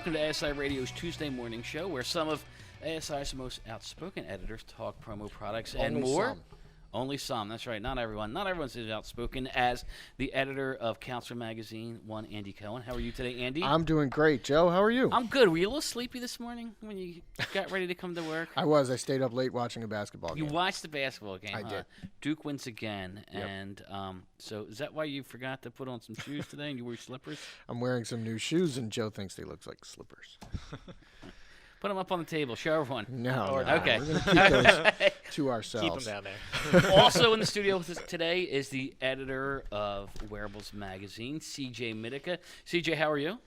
Welcome to ASI Radio's Tuesday morning show, where some of ASI's most outspoken editors talk promo products and Only more. some. Only some. That's right. Not everyone. Not everyone's as outspoken as the editor of Counselor Magazine, one Andy Cohen. How are you today, Andy? I'm doing great. Joe, how are you? I'm good. Were you a little sleepy this morning when you got ready to come to work? I was. I stayed up late watching a basketball You game. watched the basketball game. I did. Duke wins again, Yep. and so is that why you forgot to put on some shoes today and you wore slippers? I'm wearing some new shoes, and Joe thinks they look like slippers. Put them up on the table. Show everyone. No, Or no, Okay. we're going to keep those to ourselves. Keep them down there. Also in the studio with us today is the editor of Wearables Magazine, CJ Mitica. CJ, how are you?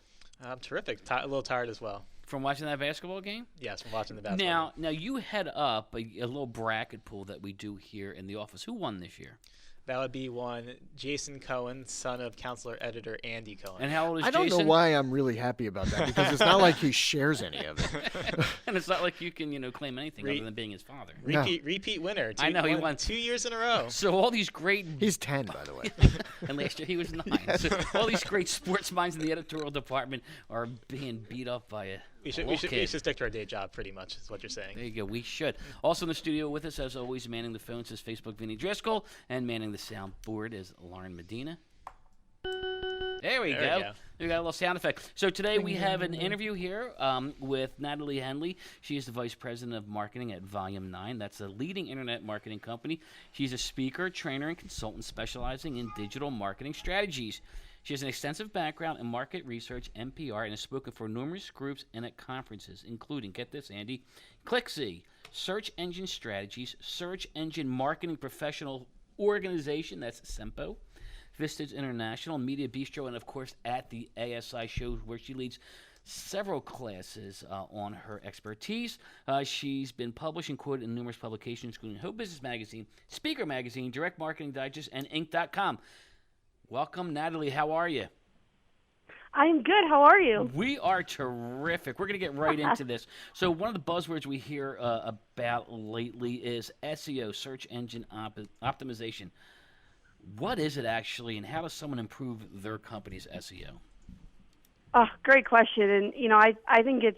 I'm terrific. A little tired as well. From watching that basketball game? Yes, from watching the basketball. Now you head up a little bracket pool that we do here in the office. Who won this year? That would be one Jason Cohen, son of counselor editor Andy Cohen. And how old is I don't Jason? know why I'm really happy about that, because it's not like he shares any of it. And it's not like you can, claim anything other than being his father. Repeat winner. I know, he won 2 years in a row. So all these great He's 10, by the way. and last year he was 9. So all these great sports minds in the editorial department are being beat up by a We little should kid. stick to our day job, pretty much, is what you're saying. There you go. We should. Also in the studio with us, as always, manning the phones is Facebook Vinny Driscoll, and manning the soundboard is Lauren Medina. There we go. We got a little sound effect. So today we have an interview here with Natalie Henley. She is the Vice President of Marketing at Volume 9. That's a leading internet marketing company. She's a speaker, trainer, and consultant specializing in digital marketing strategies. She has an extensive background in market research, NPR, and has spoken for numerous groups and at conferences, including, get this, Andy, ClickZ, Search Engine Strategies, Search Engine Marketing Professional Organization, that's SEMPO, Vistage International, Media Bistro, and, of course, at the ASI show, where she leads several classes on her expertise. She's been published and quoted in numerous publications, including Ho Business Magazine, Speaker Magazine, Direct Marketing Digest, and Inc.com. Welcome, Natalie. How are you? I'm good. How are you? We are terrific. We're going to get right into this. So one of the buzzwords we hear about lately is SEO, search engine optimization. What is it actually, and how does someone improve their company's SEO? Oh, great question. And, I think it's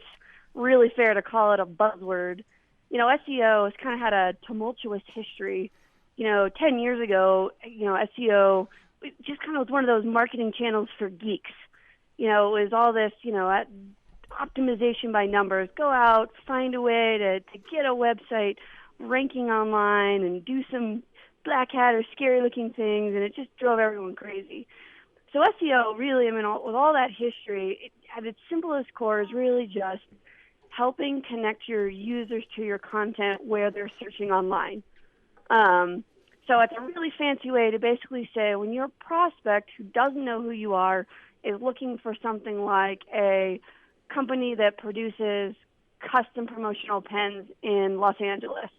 really fair to call it a buzzword. SEO has kind of had a tumultuous history. 10 years ago, SEO just kind of was one of those marketing channels for geeks. It was all this, optimization by numbers. Go out, find a way to get a website ranking online and do some black hat or scary looking things, and it just drove everyone crazy. So SEO really, with all that history, at its simplest core is really just helping connect your users to your content where they're searching online. So it's a really fancy way to basically say when your prospect who doesn't know who you are is looking for something like a company that produces custom promotional pens in Los Angeles,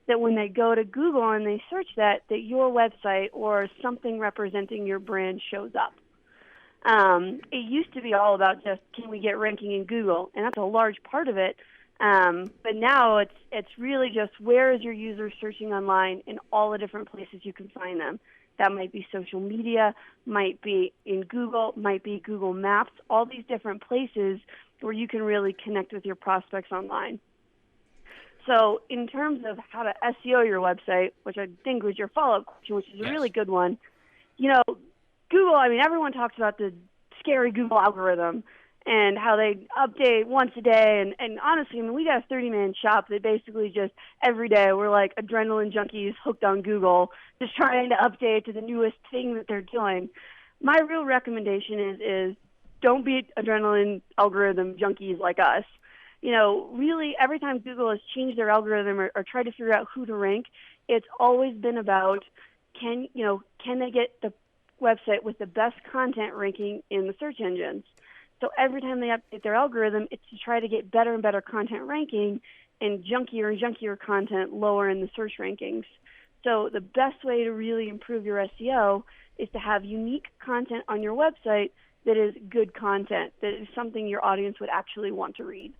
that when they go to Google and they search that your website or something representing your brand shows up. It used to be all about just, can we get ranking in Google? And that's a large part of it. But now it's really just, where is your user searching online in all the different places you can find them. That might be social media, might be in Google, might be Google Maps, all these different places where you can really connect with your prospects online. So in terms of how to SEO your website, which I think was your follow-up question, which is a really good one, Google, everyone talks about the scary Google algorithm and how they update once a day. And honestly, we got a 30-man shop that basically just every day we're like adrenaline junkies hooked on Google, just trying to update to the newest thing that they're doing. My real recommendation is don't be adrenaline algorithm junkies like us. Really every time Google has changed their algorithm or tried to figure out who to rank, it's always been about can they get the website with the best content ranking in the search engines. So every time they update their algorithm, it's to try to get better and better content ranking and junkier content lower in the search rankings. So the best way to really improve your SEO is to have unique content on your website that is good content, that is something your audience would actually want to read.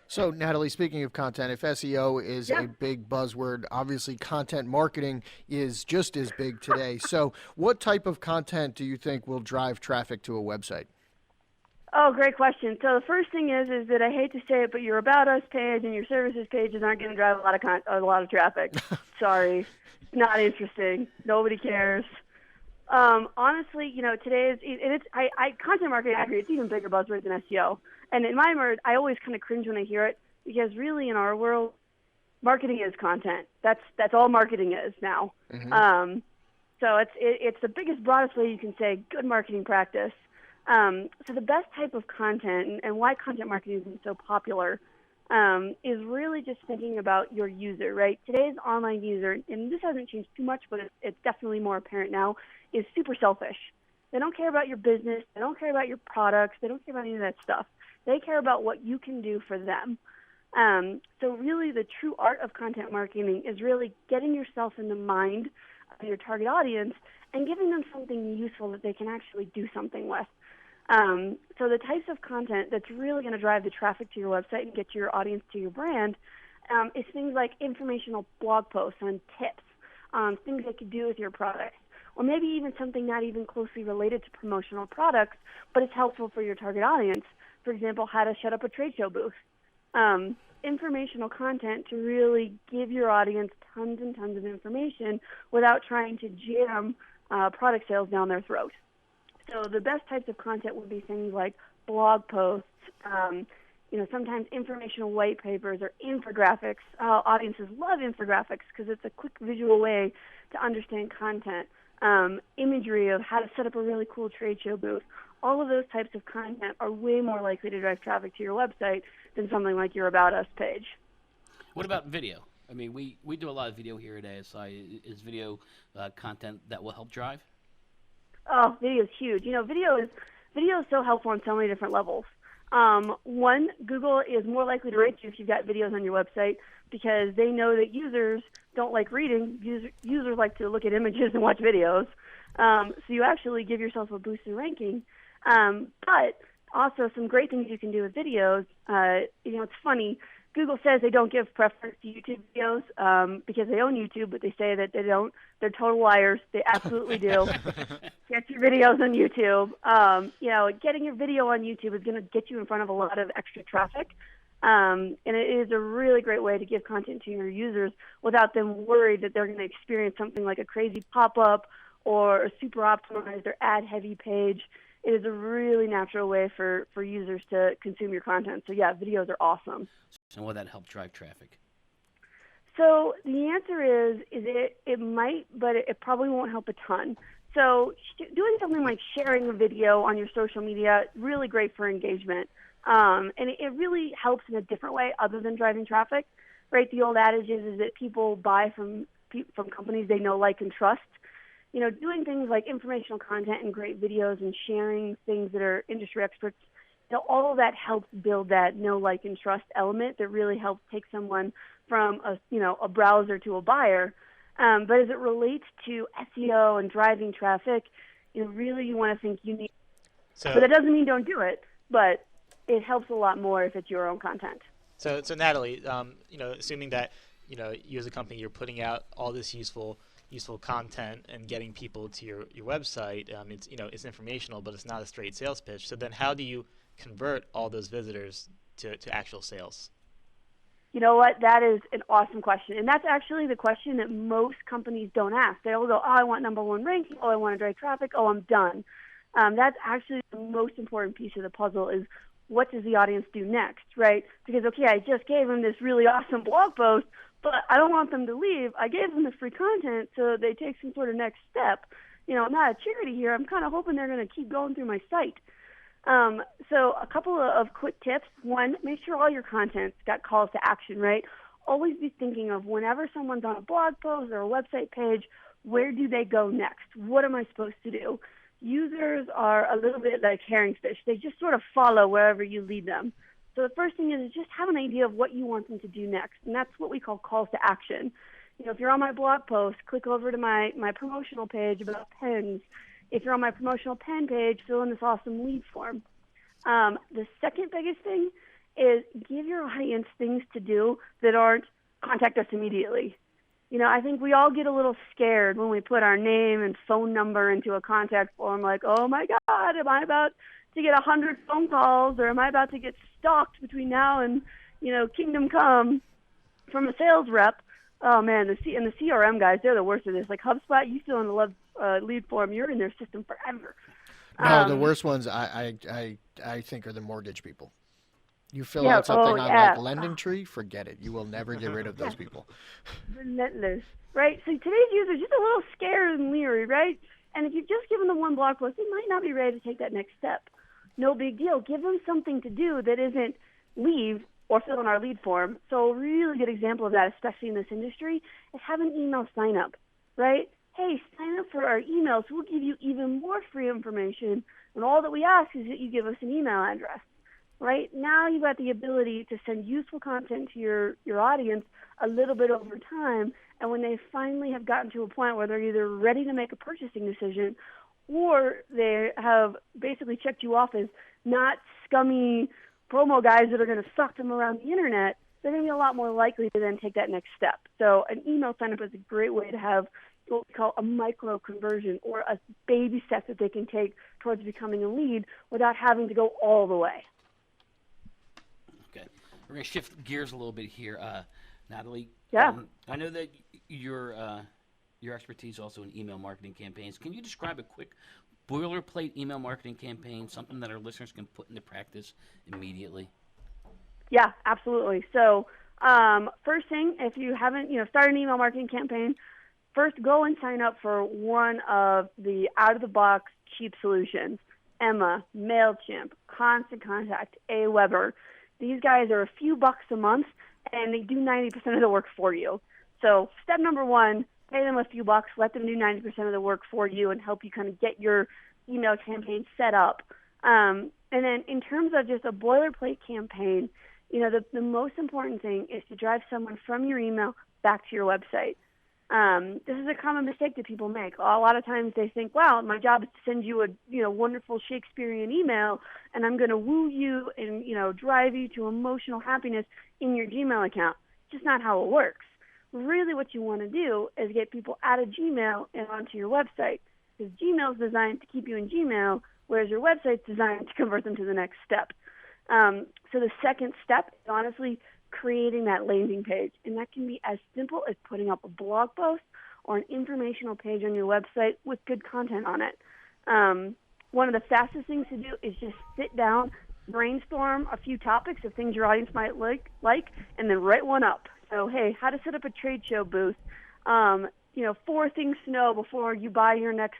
So, Natalie, speaking of content, if SEO is a big buzzword, obviously content marketing is just as big today. So what type of content do you think will drive traffic to a website? Oh, great question. So the first thing is that I hate to say it, but your About Us page and your services pages aren't going to drive a lot of traffic. Sorry, not interesting. Nobody cares. Honestly, today content marketing. I agree. It's even bigger buzzword than SEO. And in my word, I always kind of cringe when I hear it because really, in our world, marketing is content. That's all marketing is now. Mm-hmm. So it's the biggest, broadest way you can say good marketing practice. So the best type of content and why content marketing is so popular is really just thinking about your user, right? Today's online user, and this hasn't changed too much, but it's definitely more apparent now, is super selfish. They don't care about your business. They don't care about your products. They don't care about any of that stuff. They care about what you can do for them. So really the true art of content marketing is really getting yourself in the mind of your target audience and giving them something useful that they can actually do something with. So the types of content that's really going to drive the traffic to your website and get your audience to your brand is things like informational blog posts on tips, things they could do with your products, or maybe even something not even closely related to promotional products, but it's helpful for your target audience. For example, how to shut up a trade show booth. Informational content to really give your audience tons and tons of information without trying to jam product sales down their throat. So the best types of content would be things like blog posts, sometimes informational white papers or infographics. Audiences love infographics because it's a quick visual way to understand content. Imagery of how to set up a really cool trade show booth. All of those types of content are way more likely to drive traffic to your website than something like your About Us page. What about video? I mean, we do a lot of video here at ASI. Is video content that will help drive? Oh, video is huge. Video is so helpful on so many different levels. One, Google is more likely to rate you if you've got videos on your website because they know that users don't like reading. Users like to look at images and watch videos. So you actually give yourself a boost in ranking. But also some great things you can do with videos. It's funny. Google says they don't give preference to YouTube videos because they own YouTube, but they say that they don't. They're total liars. They absolutely do. Get your videos on YouTube. Getting your video on YouTube is going to get you in front of a lot of extra traffic. And it is a really great way to give content to your users without them worried that they're going to experience something like a crazy pop-up or a super optimized or ad-heavy page. It is a really natural way for users to consume your content. So, yeah, videos are awesome. So will that help drive traffic? So the answer is it might, but it probably won't help a ton. So doing something like sharing a video on your social media, really great for engagement. And it really helps in a different way other than driving traffic, right? The old adage is that people buy from companies they know, like, and trust. Doing things like informational content and great videos and sharing things that are industry experts, all of that helps build that know, like, and trust element that really helps take someone from a browser to a buyer. But as it relates to SEO and driving traffic, really you want to think you need. So that doesn't mean don't do it, but it helps a lot more if it's your own content. So Natalie, assuming that you as a company, you're putting out all this useful content and getting people to your website, it's informational, but it's not a straight sales pitch. So then how do you convert all those visitors to actual sales? You know what? That is an awesome question. And that's actually the question that most companies don't ask. They all go, I want number one ranking. I want to drive traffic. I'm done. That's actually the most important piece of the puzzle is what does the audience do next, right? Because, okay, I just gave them this really awesome blog post, but I don't want them to leave. I gave them the free content so they take some sort of next step. I'm not a charity here. I'm kind of hoping they're going to keep going through my site. So a couple of quick tips. One, make sure all your content's got calls to action, right? Always be thinking of whenever someone's on a blog post or a website page, where do they go next? What am I supposed to do? Users are a little bit like herring fish. They just sort of follow wherever you lead them. So the first thing is just have an idea of what you want them to do next, and that's what we call calls to action. If you're on my blog post, click over to my promotional page about pens. If you're on my promotional pen page, fill in this awesome lead form. The second biggest thing is give your audience things to do that aren't contact us immediately. I think we all get a little scared when we put our name and phone number into a contact form like, oh, my God, am I about to get 100 phone calls, or am I about to get stalked between now and, Kingdom Come from a sales rep? Oh man, the CRM guys, they're the worst of this. Like HubSpot, you still in the lead form, you're in their system forever. No, the worst ones I think are the mortgage people. You fill out something on like Lending Tree, forget it. You will never get rid of those people. Relentless, right? So today's user's just a little scared and leery, right? And if you've just given them one blog post, they might not be ready to take that next step. No big deal. Give them something to do that isn't leave or fill in our lead form. So a really good example of that, especially in this industry, is have an email sign up, right? Hey, sign up for our emails. We'll give you even more free information. And all that we ask is that you give us an email address, right? Now you've got the ability to send useful content to your audience a little bit over time. And when they finally have gotten to a point where they're either ready to make a purchasing decision or they have basically checked you off as not scummy promo guys that are going to suck them around the internet, they're going to be a lot more likely to then take that next step. So an email sign-up is a great way to have what we call a micro conversion, or a baby step that they can take towards becoming a lead without having to go all the way. Okay. We're going to shift gears a little bit here. Natalie, yeah. I know that your expertise also in email marketing campaigns. Can you describe a quick boilerplate email marketing campaign, something that our listeners can put into practice immediately? Yeah, absolutely. So first thing, if you haven't started an email marketing campaign, first go and sign up for one of the out-of-the-box cheap solutions. Emma, MailChimp, Constant Contact, Aweber. These guys are a few bucks a month, and they do 90% of the work for you. So step number one, pay them a few bucks, let them do 90% of the work for you and help you kind of get your email campaign set up. And then in terms of just a boilerplate campaign, the most important thing is to drive someone from your email back to your website. This is a common mistake that people make. A lot of times they think, wow, my job is to send you a wonderful Shakespearean email, and I'm going to woo you and drive you to emotional happiness in your Gmail account. It's just not how it works. Really what you want to do is get people out of Gmail and onto your website, because Gmail is designed to keep you in Gmail, whereas your website's designed to convert them to the next step. So the second step is honestly creating that landing page, and that can be as simple as putting up a blog post or an informational page on your website with good content on it. One of the fastest things to do is just sit down, brainstorm a few topics of things your audience might like, and then write one up. So, hey, how to set up a trade show booth, 4 things to know before you buy your next,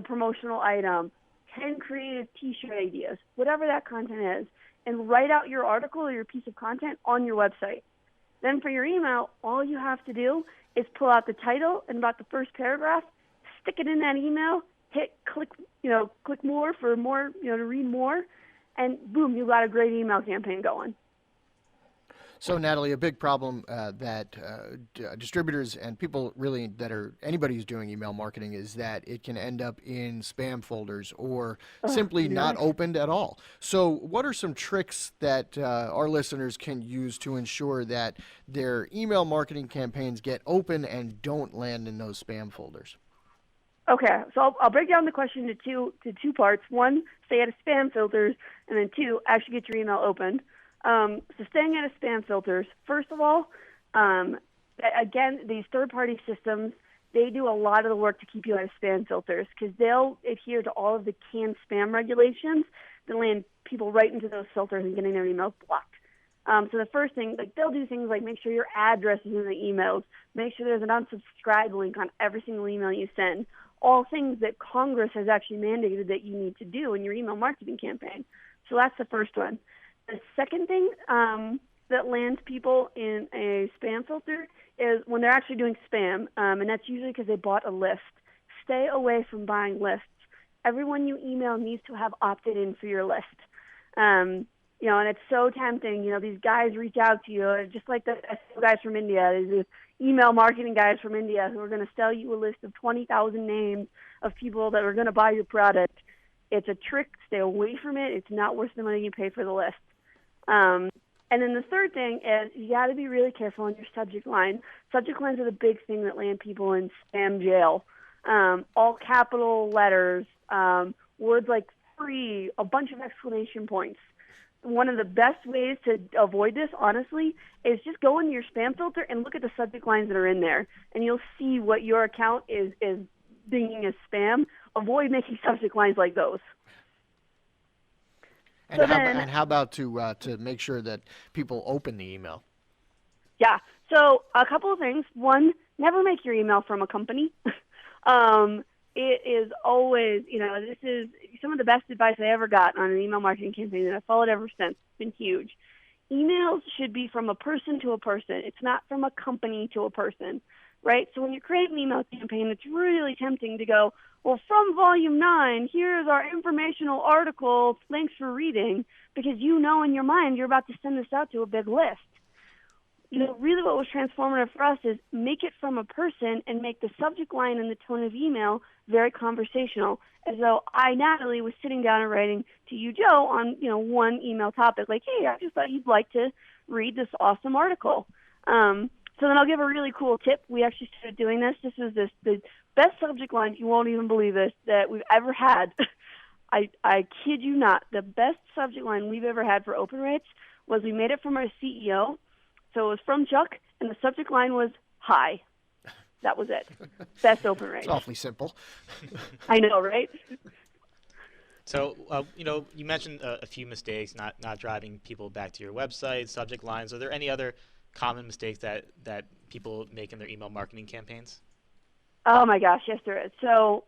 promotional item, 10 creative T-shirt ideas, whatever that content is, and write out your article or your piece of content on your website. Then for your email, all you have to do is pull out the title and about the first paragraph, stick it in that email, hit click more for more, to read more, and boom, you got a great email campaign going. So, Natalie, a big problem that distributors and people really anybody who's doing email marketing is that it can end up in spam folders or simply not opened at all. So what are some tricks that our listeners can use to ensure that their email marketing campaigns get open and don't land in those spam folders? Okay, so I'll break down the question to two parts. One, stay out of spam filters, and then 2, actually get your email opened. So staying out of spam filters, first of all, again, these third-party systems, they do a lot of the work to keep you out of spam filters because they'll adhere to all of the canned spam regulations that land people right into those filters and getting their emails blocked. So the first thing, they'll do things like make sure your address is in the emails, make sure there's an unsubscribe link on every single email you send, all things that Congress has actually mandated that you need to do in your email marketing campaign. So that's the first one. The second thing that lands people in a spam filter is when they're actually doing spam, and that's usually because they bought a list. Stay away from buying lists. Everyone you email needs to have opted in for your list. And it's so tempting. These guys reach out to you, just like the SEO guys from India. These email marketing guys from India who are going to sell you a list of 20,000 names of people that are going to buy your product. It's a trick. Stay away from it. It's not worth the money you pay for the list. And then the third thing is you got to be really careful on your subject line. Subject lines are the big thing that land people in spam jail. All capital letters, words like free, a bunch of exclamation points. One of the best ways to avoid this, honestly, is just go into your spam filter and look at the subject lines that are in there, and you'll see what your account is dinging as spam. Avoid making subject lines like those. And, how about to make sure that people open the email? Yeah. So a couple of things. One, never make your email from a company. It is always, this is some of the best advice I ever got on an email marketing campaign, and I've followed ever since. It's been huge. Emails should be from a person to a person. It's not from a company to a person, right? So when you create an email campaign, it's really tempting to go, well, from volume 9, here's our informational article, thanks for reading, because in your mind you're about to send this out to a big list. Really what was transformative for us is make it from a person and make the subject line and the tone of email very conversational, as though I, Natalie, was sitting down and writing to you, Joe, on, one email topic, like, hey, I just thought you'd like to read this awesome article. So then I'll give a really cool tip. We actually started doing this. This is the best subject line, you won't even believe this, that we've ever had. I kid you not. The best subject line we've ever had for open rates was we made it from our CEO. So it was from Chuck, and the subject line was hi. That was it. Best open rate. It's awfully simple. I know, right? So, you mentioned a few mistakes, not driving people back to your website, subject lines. Are there any other common mistakes that people make in their email marketing campaigns? Oh, my gosh, yes, there is. So,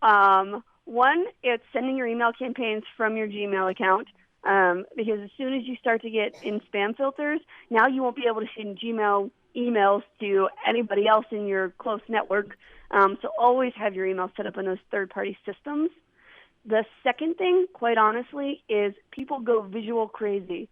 one, it's sending your email campaigns from your Gmail account. Because as soon as you start to get in spam filters, now you won't be able to send Gmail emails to anybody else in your close network. So always have your email set up in those third-party systems. The second thing, quite honestly, is people go visual crazy.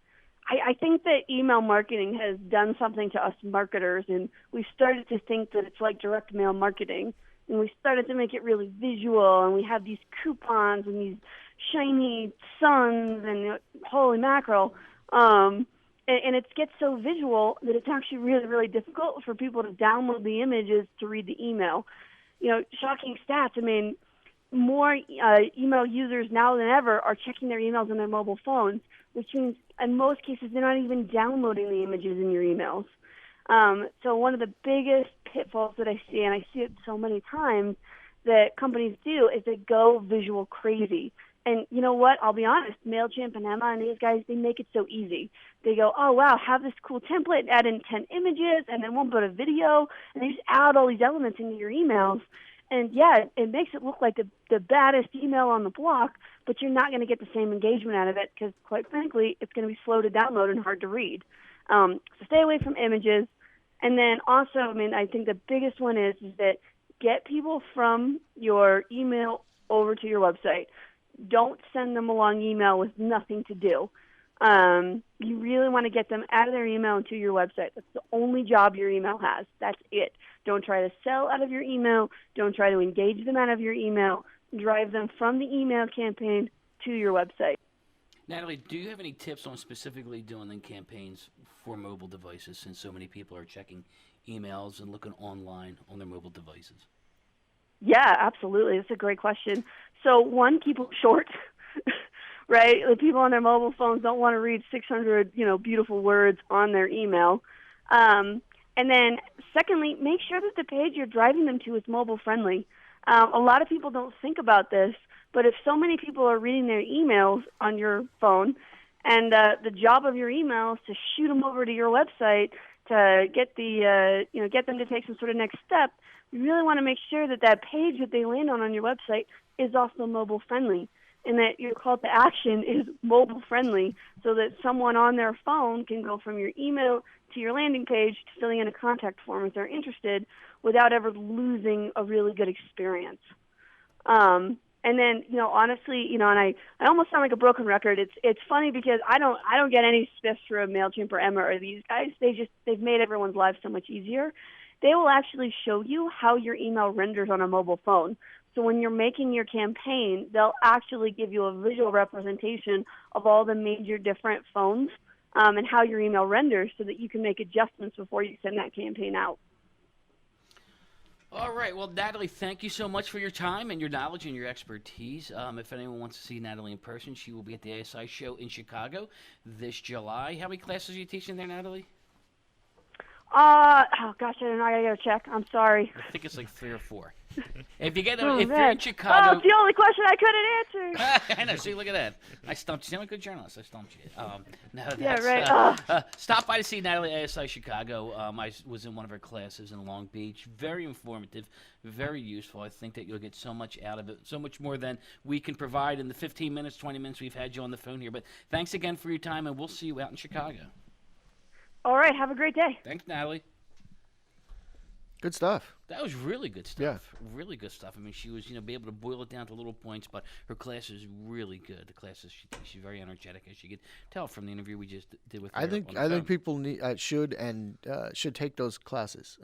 I think that email marketing has done something to us marketers, and we've started to think that it's like direct mail marketing. And we started to make it really visual, and we have these coupons and these shiny suns and holy mackerel. And it gets so visual that it's actually really, really difficult for people to download the images to read the email. Shocking stats. I mean, more email users now than ever are checking their emails on their mobile phones, which means in most cases they're not even downloading the images in your emails. So one of the biggest pitfalls that I see, and I see it so many times, that companies do is they go visual crazy. And you know what? I'll be honest, MailChimp and Emma and these guys, they make it so easy. They go, oh, wow, have this cool template, add in 10 images, and then one put a video, and they just add all these elements into your emails. And, yeah, it makes it look like the baddest email on the block, but you're not going to get the same engagement out of it because, quite frankly, it's going to be slow to download and hard to read. So stay away from images. And then also, I think the biggest one is that get people from your email over to your website. Don't send them a long email with nothing to do. You really want to get them out of their email and to your website. That's the only job your email has. That's it. Don't try to sell out of your email. Don't try to engage them out of your email. Drive them from the email campaign to your website. Natalie, do you have any tips on specifically doing the campaigns for mobile devices, since so many people are checking emails and looking online on their mobile devices? Yeah, absolutely. That's a great question. So one, keep them short, right? The people on their mobile phones don't want to read 600, beautiful words on their email. And then secondly, make sure that the page you're driving them to is mobile friendly. A lot of people don't think about this, but if so many people are reading their emails on your phone, and the job of your email is to shoot them over to your website to get get them to take some sort of next step, you really want to make sure that that page that they land on your website is also mobile friendly, and that your call to action is mobile friendly, so that someone on their phone can go from your email to your landing page to filling in a contact form if they're interested, without ever losing a really good experience. And then, honestly, and I almost sound like a broken record. It's funny because I don't get any spiffs from MailChimp or Emma or these guys. They've made everyone's lives so much easier. They will actually show you how your email renders on a mobile phone. So when you're making your campaign, they'll actually give you a visual representation of all the major different phones and how your email renders, so that you can make adjustments before you send that campaign out. All right. Well, Natalie, thank you so much for your time and your knowledge and your expertise. If anyone wants to see Natalie in person, she will be at the ASI show in Chicago this July. How many classes are you teaching there, Natalie? Oh gosh, I don't know. I gotta go check. I'm sorry. I think it's like 3 or 4. If you get if man. you're in Chicago, Oh, it's the only question I couldn't answer. I know. See, look at that. I stumped you. I'm a good journalist. I stumped you. No, Yeah, that's, right. stop by to see Natalie at ASI Chicago. I was in one of her classes in Long Beach. Very informative, very useful. I think that you'll get so much out of it, so much more than we can provide in the 15 minutes, 20 minutes we've had you on the phone here. But thanks again for your time, and we'll see you out in Chicago. All right. Have a great day. Thanks, Natalie. Good stuff. That was really good stuff. Yeah. Really good stuff. I mean, she was, be able to boil it down to little points, but her class is really good. The classes she teaches, she's very energetic, as you could tell from the interview we just did with her. I think people should take those classes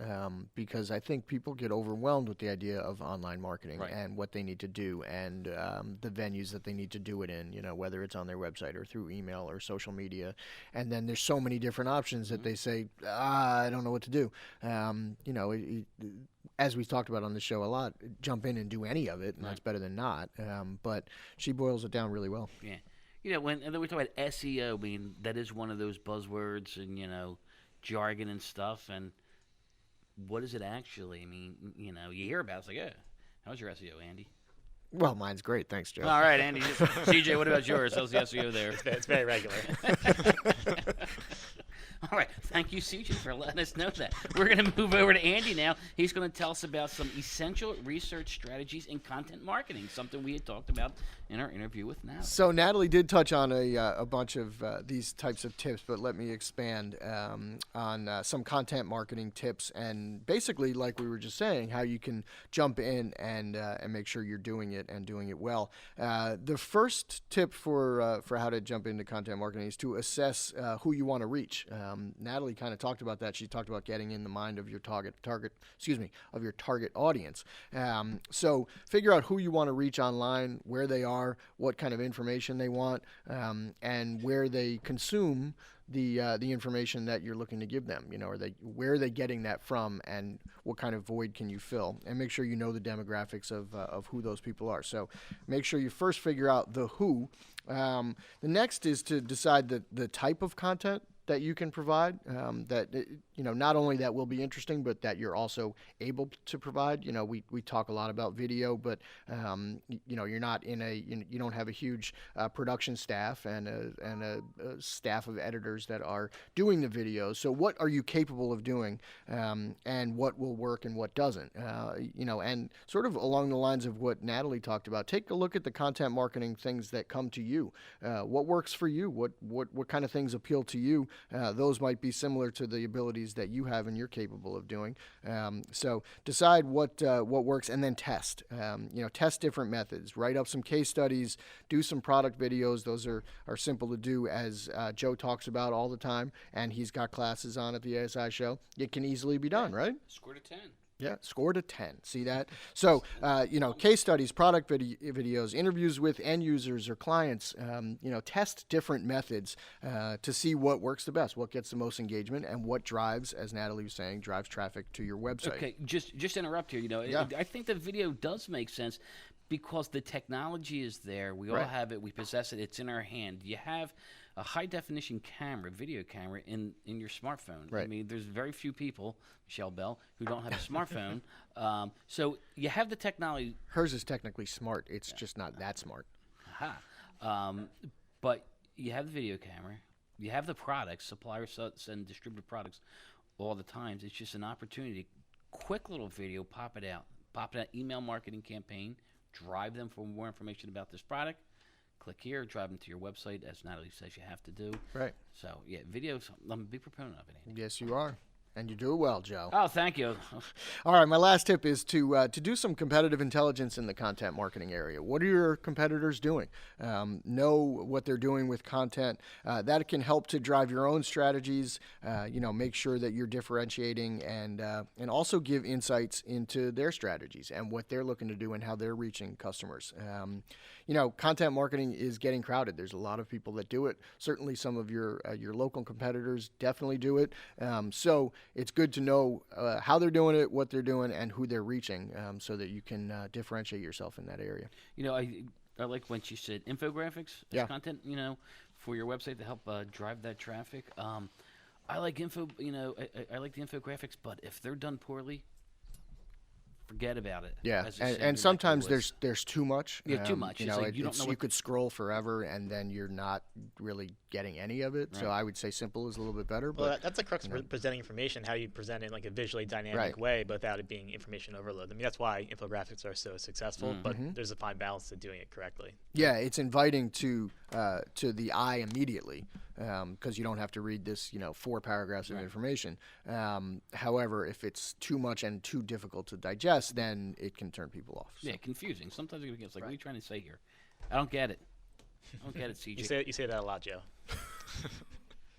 because I think people get overwhelmed with the idea of online marketing and what they need to do and the venues that they need to do it in. Whether it's on their website or through email or social media, and then there's so many different options that they say, I don't know what to do. As we've talked about on the show a lot, jump in and do any of it, and that's better than not. But she boils it down really well. Yeah. And then we talk about SEO, I mean, that is one of those buzzwords and, jargon and stuff. And what is it actually? I mean, you hear about it. It's like, yeah, how's your SEO, Andy? Well, mine's great. Thanks, Joe. All right, Andy. CJ, what about yours? How's the SEO there? It's very regular. All right. Thank you, CJ, for letting us know that. We're going to move over to Andy now. He's going to tell us about some essential research strategies in content marketing, something we had talked about in our interview with Natalie. So Natalie did touch on a bunch of these types of tips, but let me expand on some content marketing tips and basically, like we were just saying, how you can jump in and make sure you're doing it and doing it well. The first tip for how to jump into content marketing is to assess who you want to reach. Natalie kind of talked about that. She talked about getting in the mind of your target audience. So figure out who you want to reach online, where they are, what kind of information they want, and where they consume the information that you're looking to give them. Where are they getting that from, and what kind of void can you fill? And make sure you know the demographics of who those people are. So make sure you first figure out the who. The next is to decide the type of content that you can provide, not only that will be interesting, but that you're also able to provide. We talk a lot about video, but you're not you don't have a huge production staff and a staff of editors that are doing the videos. So what are you capable of doing, and what will work and what doesn't? And sort of along the lines of what Natalie talked about, take a look at the content marketing things that come to you. What works for you? What kind of things appeal to you? Those might be similar to the abilities that you have and you're capable of doing. So decide what works and then test. Test different methods. Write up some case studies. Do some product videos. Those are simple to do, as Joe talks about all the time, and he's got classes on at the ASI show. It can easily be done, right? Score to 10. Yeah, scored a 10. See that? So, case studies, product videos, interviews with end users or clients, test different methods to see what works the best, what gets the most engagement, and what drives, as Natalie was saying, drives traffic to your website. Okay, just interrupt here. I think the video does make sense because the technology is there. We all have it. We possess it. It's in our hand. You have a high-definition camera, video camera, in your smartphone. Right. I mean, there's very few people, Michelle Bell, who don't have a smartphone. So you have the technology. Hers is technically smart. It's just not that smart. Aha. But you have the video camera. You have the products, suppliers and distributor products all the times. It's just an opportunity. Quick little video, pop it out, email marketing campaign, drive them for more information about this product. Click here, drive them to your website, as Natalie says you have to do. Right. So, yeah, videos, I'm a big proponent of it, Andy. Yes, you are. And you do it well, Joe. Oh, thank you. All right, my last tip is to do some competitive intelligence in the content marketing area. What are your competitors doing? Know what they're doing with content. That can help to drive your own strategies. Make sure that you're differentiating and also give insights into their strategies and what they're looking to do and how they're reaching customers. Content marketing is getting crowded. There's a lot of people that do it. Certainly some of your local competitors definitely do it. So it's good to know how they're doing it, what they're doing, and who they're reaching, so that you can differentiate yourself in that area. I like when she said infographics as content, for your website to help drive that traffic. I like I like the infographics, but if they're done poorly, forget about it. Yeah, and sometimes there's too much. Yeah, too much. You don't know you could scroll forever, and then you're not really getting any of it. Right. So I would say simple is a little bit better. Well, that's the crux of presenting information. How do you present it in like a visually dynamic way, but without it being information overload? I mean, that's why infographics are so successful. Mm-hmm. But there's a fine balance to doing it correctly. Yeah, it's inviting to the eye immediately, because you don't have to read this 4 paragraphs of information. However, if it's too much and too difficult to digest, then it can turn people off. So. Yeah, confusing. Sometimes it gets like, what are you trying to say here? I don't get it. I don't get it, CJ. You say that a lot, Joe.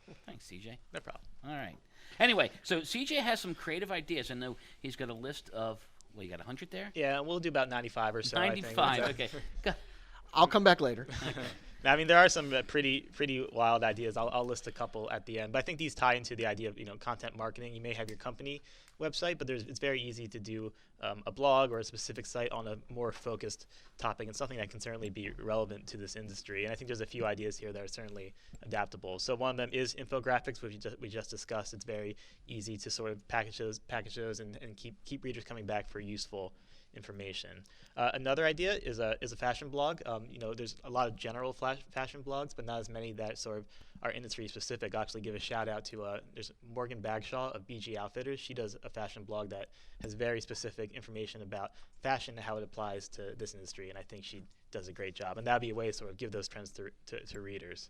Well, thanks, CJ. No problem. All right. Anyway, so CJ has some creative ideas. I know he's got a list of, you got 100 there? Yeah, we'll do about 95 or so. 95, okay. I'll come back later. I mean, there are some pretty wild ideas. I'll list a couple at the end, but I think these tie into the idea of content marketing. You may have your company website, but it's very easy to do a blog or a specific site on a more focused topic, and something that can certainly be relevant to this industry. And I think there's a few ideas here that are certainly adaptable. So one of them is infographics, which we just discussed. It's very easy to sort of package those and keep readers coming back for useful information. Another idea is a fashion blog. There's a lot of general fashion blogs, but not as many that sort of are industry specific. I'll actually give a shout out to there's Morgan Bagshaw of BG Outfitters. She does a fashion blog that has very specific information about fashion and how it applies to this industry, and I think she does a great job. And that'd be a way to sort of give those trends to readers.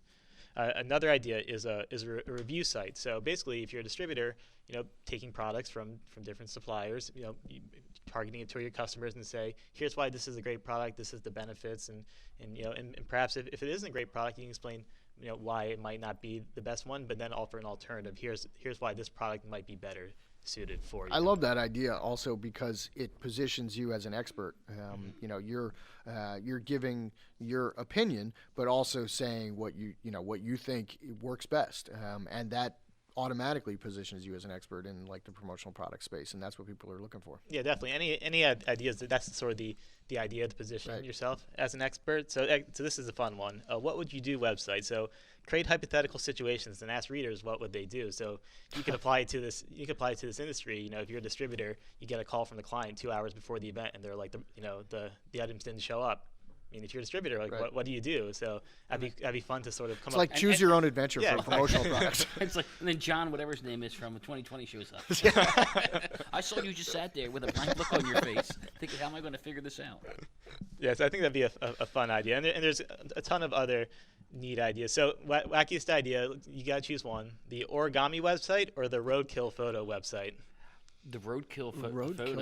Another idea is a review site. So basically, if you're a distributor, taking products from different suppliers, targeting it to your customers and say, here's why this is a great product, this is the benefits, and perhaps if it isn't a great product, you can explain why it might not be the best one, but then offer an alternative. Here's why this product might be better suited for you. I love that idea also because it positions you as an expert. You're giving your opinion, but also saying what you think works best, and that automatically positions you as an expert in like the promotional product space, and that's what people are looking for. Yeah, definitely. Any ideas? That's sort of the idea to position yourself as an expert. So this is a fun one. What would you do website? So create hypothetical situations and ask readers what would they do. So you can apply it to this. You can apply it to this industry. If you're a distributor, you get a call from the client 2 hours before the event, and they're like, the items didn't show up. I mean, if you're a distributor, what do you do? So that'd be fun to sort of come up. It's like choose your own adventure for promotional products. It's like, and then John, whatever his name is from 2020, shows up. I saw you just sat there with a blank look on your face, thinking, how am I going to figure this out? Yes, I think that'd be a fun idea, and there's a ton of other neat ideas. So wackiest idea, you got to choose one: the origami website or the roadkill photo website. The roadkill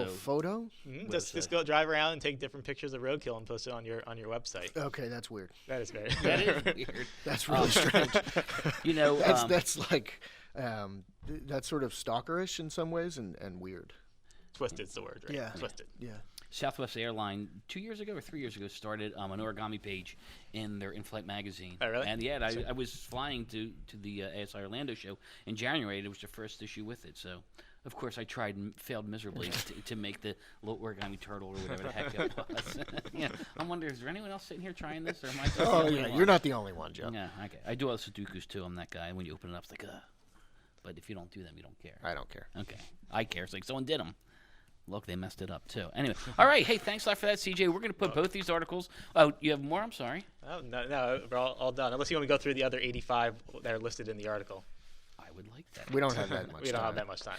photo? Mm-hmm. Just go drive around and take different pictures of roadkill and post it on your website. Okay, that's weird. That is very. That is weird. That's really strange. That's like that's sort of stalkerish in some ways and weird. Twisted's the word, right? Yeah. Twisted. Yeah. Southwest Airlines 2 years ago or 3 years ago started an origami page in their in-flight magazine. Oh, really? And I was flying to the ASI Orlando show in January, and it was the first issue with it. So. Of course, I tried and failed miserably to make the little origami turtle or whatever the heck it was. I'm wondering, is there anyone else sitting here trying this, or am I? Oh yeah, you're not the only one, Joe. Yeah, okay. I do all the Sudokus too. I'm that guy. When you open it up, it's like, but if you don't do them, you don't care. I don't care. Okay, I care. It's like someone did them. Look, they messed it up too. Anyway, all right. Hey, thanks a lot for that, CJ. We're going to put both these articles. Oh, you have more? I'm sorry. Oh no, we're all done. Unless you want me to go through the other 85 that are listed in the article. I would like that. We don't have that much time. We don't have that much time.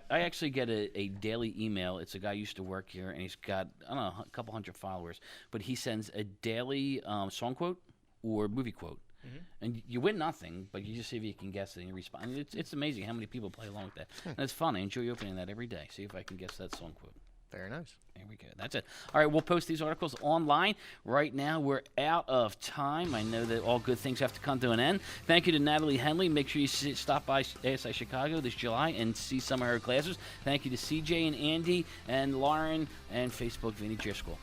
I actually get a daily email. It's a guy who used to work here, and he's got, I don't know, a couple hundred followers. But he sends a daily song quote or movie quote. Mm-hmm. And you win nothing, but you just see if you can guess it and you respond. I mean, it's amazing how many people play along with that. And it's fun. I enjoy opening that every day. See if I can guess that song quote. Very nice. There we go. That's it. All right, we'll post these articles online. Right now, we're out of time. I know that all good things have to come to an end. Thank you to Natalie Henley. Make sure you stop by ASI Chicago this July and see some of her classes. Thank you to CJ and Andy and Lauren and Facebook Vinny Driscoll.